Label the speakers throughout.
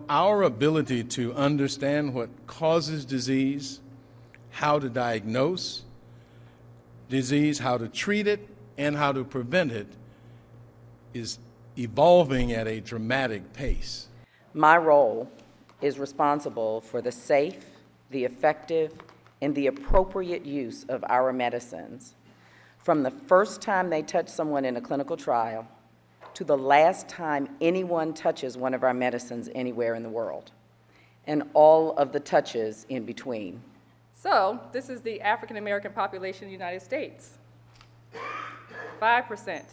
Speaker 1: Our ability to understand what causes disease, how to diagnose disease, how to treat it, and how to prevent it is evolving at a dramatic pace.
Speaker 2: My role is responsible for the safe, the effective, and the appropriate use of our medicines, from the first time they touch someone in a clinical trial to the last time anyone touches one of our medicines anywhere in the world, and all of the touches in between.
Speaker 3: So this is the African American population in the United States, 5%.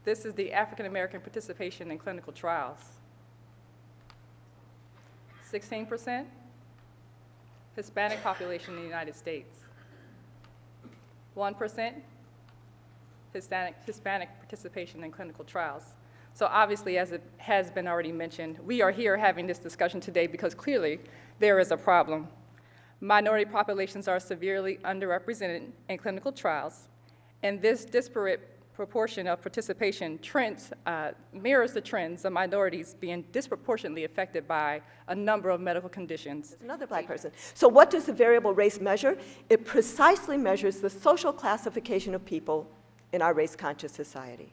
Speaker 3: This is the African American participation in clinical trials, 16%. Hispanic population in the United States, 1%. Hispanic participation in clinical trials. So obviously, as it has been already mentioned, we are here having this discussion today because clearly there is a problem. Minority populations are severely underrepresented in clinical trials, and this disparate proportion of participation trends, mirrors the trends of minorities being disproportionately affected by a number of medical conditions.
Speaker 4: Another Black person. So what does the variable race measure? It precisely measures the social classification of people in our race-conscious society.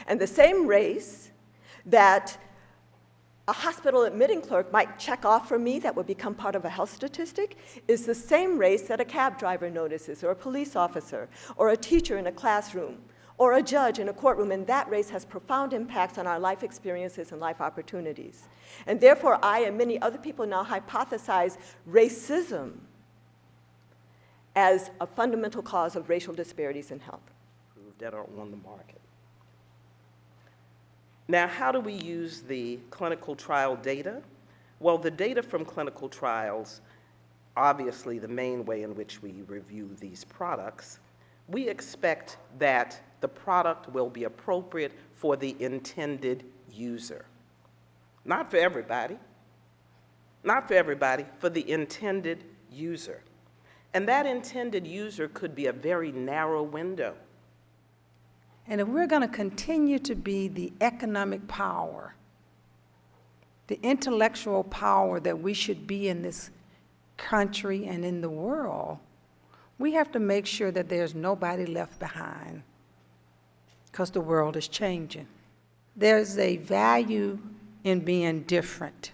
Speaker 4: And the same race that a hospital admitting clerk might check off for me that would become part of a health statistic is the same race that a cab driver notices, or a police officer, or a teacher in a classroom, or a judge in a courtroom, and that race has profound impacts on our life experiences and life opportunities. And therefore, I and many other people now hypothesize racism as a fundamental cause of racial disparities in health.
Speaker 5: That are on the market. Now, how do we use the clinical trial data? Well, the data from clinical trials, obviously the main way in which we review these products, we expect that the product will be appropriate for the intended user. Not for everybody, not for everybody, for the intended user. And that intended user could be a very narrow window.
Speaker 6: And if we're going to continue to be the economic power, the intellectual power that we should be in this country and in the world, we have to make sure that there's nobody left behind, because the world is changing. There's a value in being different.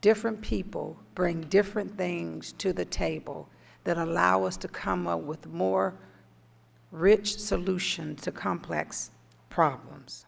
Speaker 6: Different people bring different things to the table that allow us to come up with more rich solutions to complex problems.